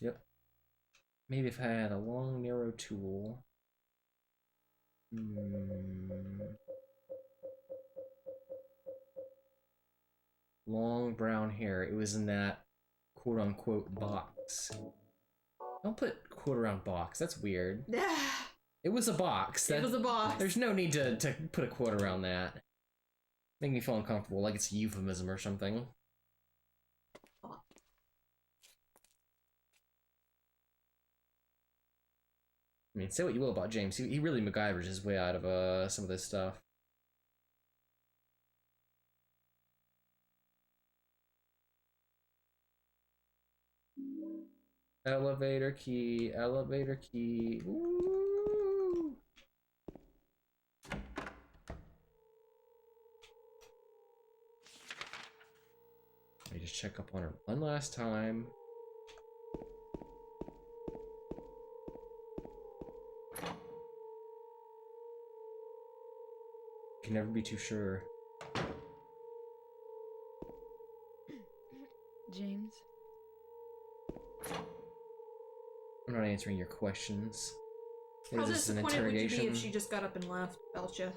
Yep. Maybe if I had a long, narrow tool. Long brown hair. It was in that quote-unquote box. Don't put quote around box. That's weird. It was a box. It was a box. There's no need to put a quote around that. Make me feel uncomfortable, like it's a euphemism or something. I mean, say what you will about James. He really MacGyvers his way out of some of this stuff. Elevator key, elevator key. Woo! Let me just check up on her one last time. Can never be too sure. James? I'm not answering your questions. How Is this an disappointed would you be interrogation? if she just got up and left, Belcha?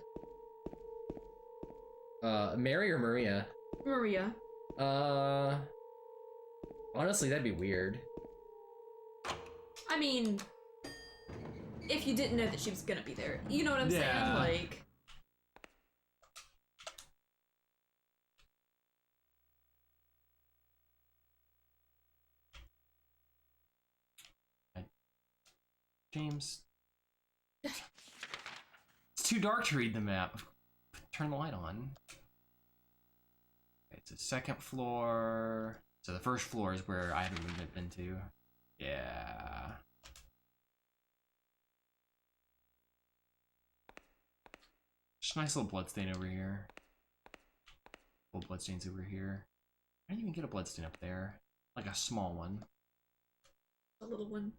Mary or Maria? Maria. Honestly, that'd be weird. I mean, if you didn't know that she was gonna be there. You know what I'm Yeah. saying? Like... James. It's too dark to read the map. Turn the light on. Okay, it's a second floor. So the first floor is where I haven't been to. Yeah. Just a nice little bloodstain over here. Little bloodstains over here. I didn't even get a bloodstain up there. Like a small one. A little one.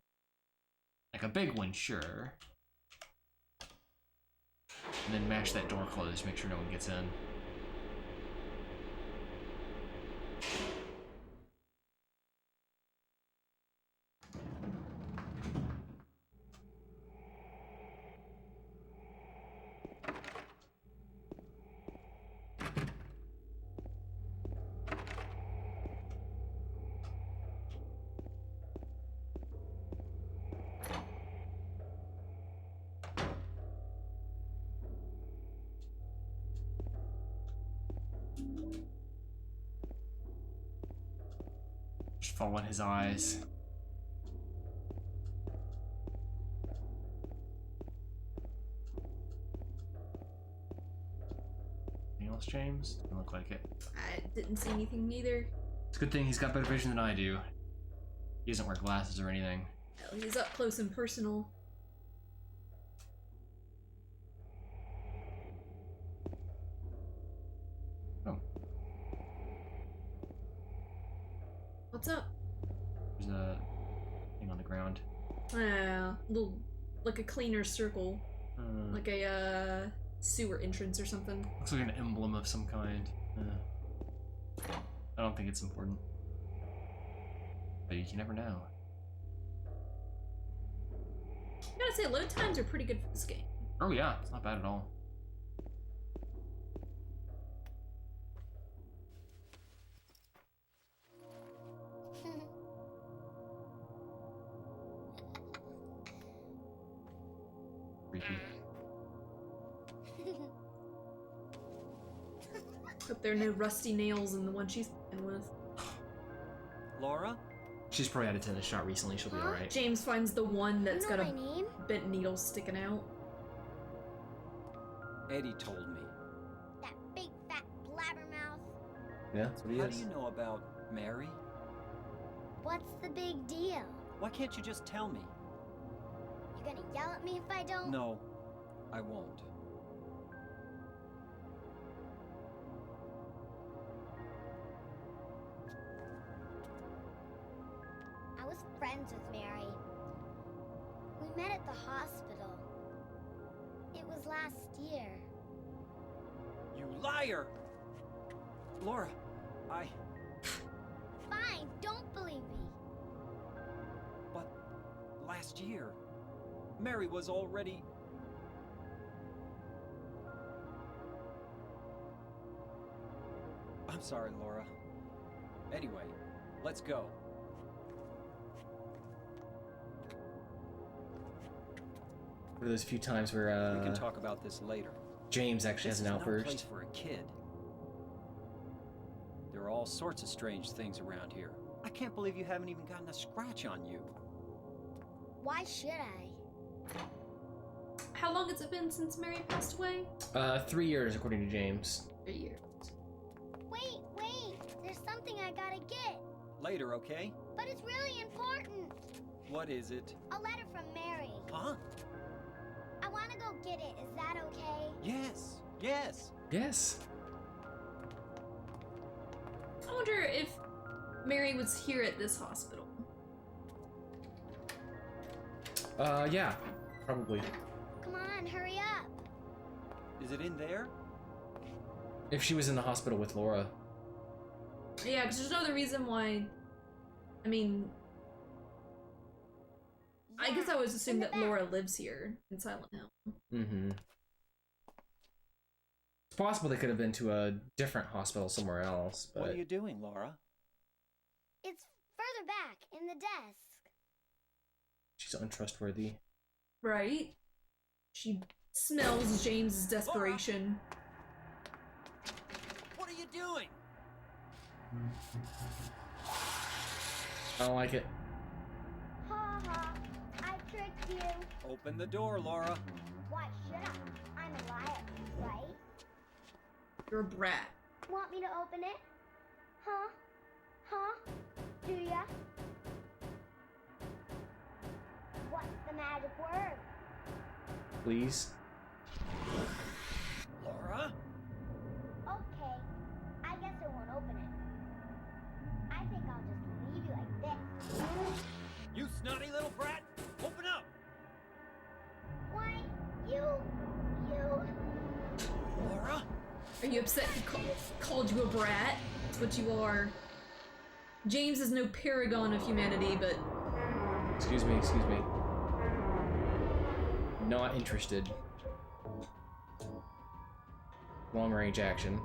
Like a big one, sure. And then mash that door closed, make sure no one gets in. Follow his eyes. Anything else, James? Doesn't look like it. I didn't see anything either. It's a good thing he's got better vision than I do. He doesn't wear glasses or anything. Hell, he's up close and personal. Oh. What's up? There's a thing on the ground. Little, like a cleaner circle. Like a sewer entrance or something. Looks like an emblem of some kind. I don't think it's important. But you can never know. I gotta say, load times are pretty good for this game. Oh yeah, it's not bad at all. Creepy. Hope there are no rusty nails in the one she's playing with. Laura? She's probably had a tennis shot recently, she'll be alright. James finds the one that's You know got a my name? bent needle sticking out. Eddie told me. That big fat blabbermouth. Yeah, that's what he How is. do you know about Mary? What's the big deal? Why can't you just tell me? You gonna yell at me if I don't? No, I won't. I was friends with Mary. We met at the hospital. It was last year. You liar! Laura, Fine, don't believe me. but last year, Mary was already... I'm sorry, Laura. Anyway, let's go. For those few times where We can talk about this later. James actually has This an is no place outburst. for a kid. There are all sorts of strange things around here. I can't believe you haven't even gotten a scratch on you. Why should I? How long has it been since Mary passed away? 3 years according to James. 3 years. Wait. There's something I gotta get. Later, okay? But it's really important. What is it? A letter from Mary. Huh? I wanna go get it. Is that okay? Yes. Yes. Yes. I wonder if Mary was here at this hospital. Yeah, probably. Come on, hurry up. Is it in there? If she was in the hospital with Laura. Yeah, because there's no other reason why. I mean, I guess I always assumed that Laura lives here in Silent Hill. Mm-hmm. It's possible they could have been to a different hospital somewhere else, but What are you doing, Laura? It's further back in the desk. she's untrustworthy. Right? She smells James's desperation. What are you doing? I don't like it. Ha ha. I tricked you. Open the door, Laura. Why should I? I'm a liar, right? You're a brat. Want me to open it? Huh? Huh? Do ya? What's the magic word? Please. Laura? Okay. I guess I won't open it. I think I'll just leave you like this. You snotty little brat! Open up! Why, you... Laura? Are you upset he called you a brat? That's what you are. James is no paragon of humanity, but Excuse me. Not interested. Long range action.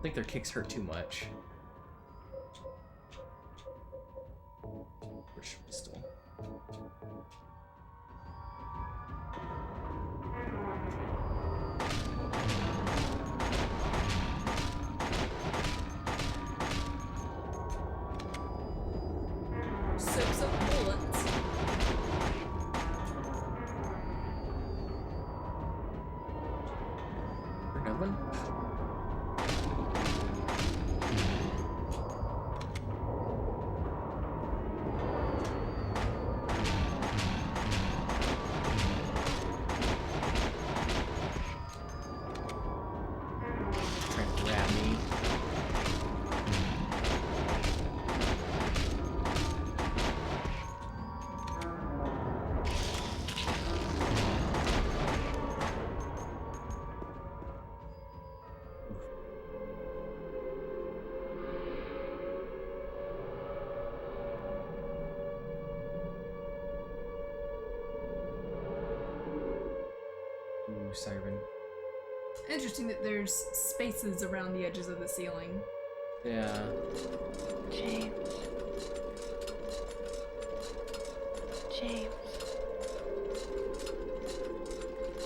think their kicks hurt too much. Which pistol? Soaks up bullets. Another one? Trying to grab me. Ooh, siren. Interesting that there's spaces around the edges of the ceiling. Yeah. James. James.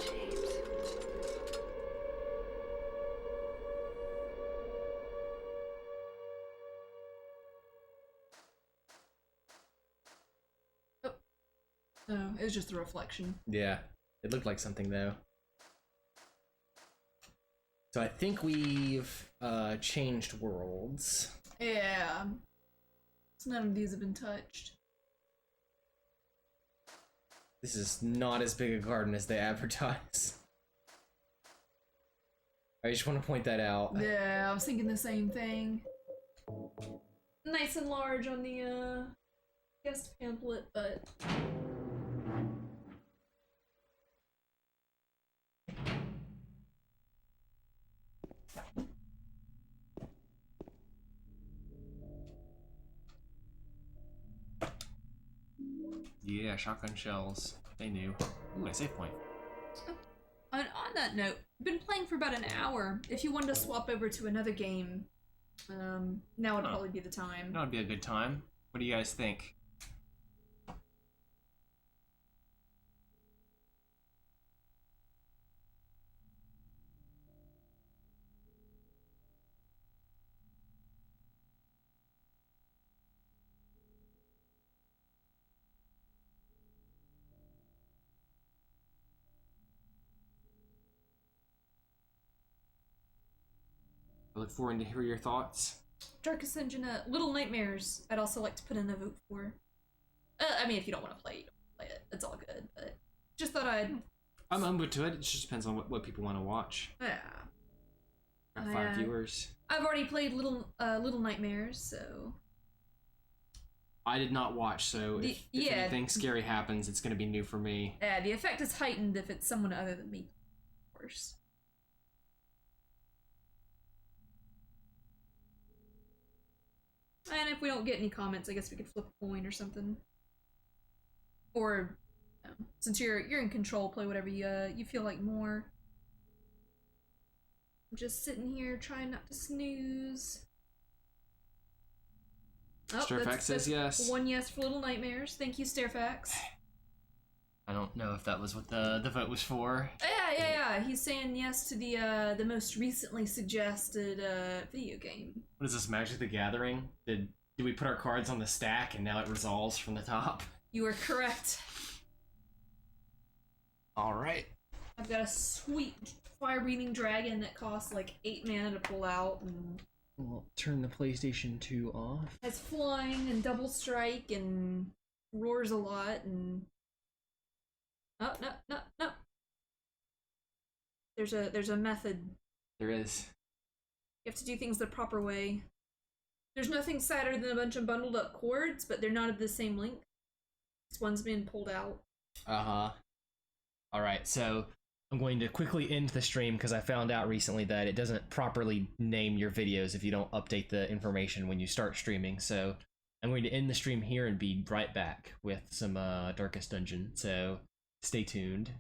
James. Oh, it was just a reflection. Yeah. It looked like something though. So I think we've changed worlds. Yeah. So none of these have been touched. This is not as big a garden as they advertise. I just want to point that out. Yeah, I was thinking the same thing. Nice and large on the guest pamphlet, but Yeah, shotgun shells. They knew. Ooh, a save point. on that note, I've been playing for about an hour. If you wanted to swap over to another game, now would probably be the time. That would be a good time. What do you guys think? I look forward to hear your thoughts. Darkest Dungeon, Little Nightmares, I'd also like to put in a vote for. I mean, if you don't want to play it, you don't play it. It's all good, but just thought I'd... I'm open to it. It just depends on what people want to watch. Yeah. Got 5 viewers. I've already played Little Nightmares, so... I did not watch, so if anything scary happens, it's going to be new for me. Yeah, the effect is heightened if it's someone other than me, of course. And if we don't get any comments, I guess we could flip a coin or something. Or, since you're in control, play whatever you feel like more. I'm just sitting here trying not to snooze. Oh, Stairfax says yes. 1 yes for Little Nightmares. Thank you, Stairfax. I don't know if that was what the vote was for. Yeah. He's saying yes to the most recently suggested video game. What is this, Magic the Gathering? Did we put our cards on the stack and now it resolves from the top? You are correct. Alright. I've got a sweet fire-breathing dragon that costs like 8 mana to pull out and We'll turn the PlayStation 2 off. has flying and double strike and roars a lot and... Oh, no. There's a method. There is. You have to do things the proper way. There's nothing sadder than a bunch of bundled up cords, but they're not of the same length. This one's been pulled out. Uh-huh. Alright, so I'm going to quickly end the stream because I found out recently that it doesn't properly name your videos if you don't update the information when you start streaming. So I'm going to end the stream here and be right back with some Darkest Dungeon. So stay tuned.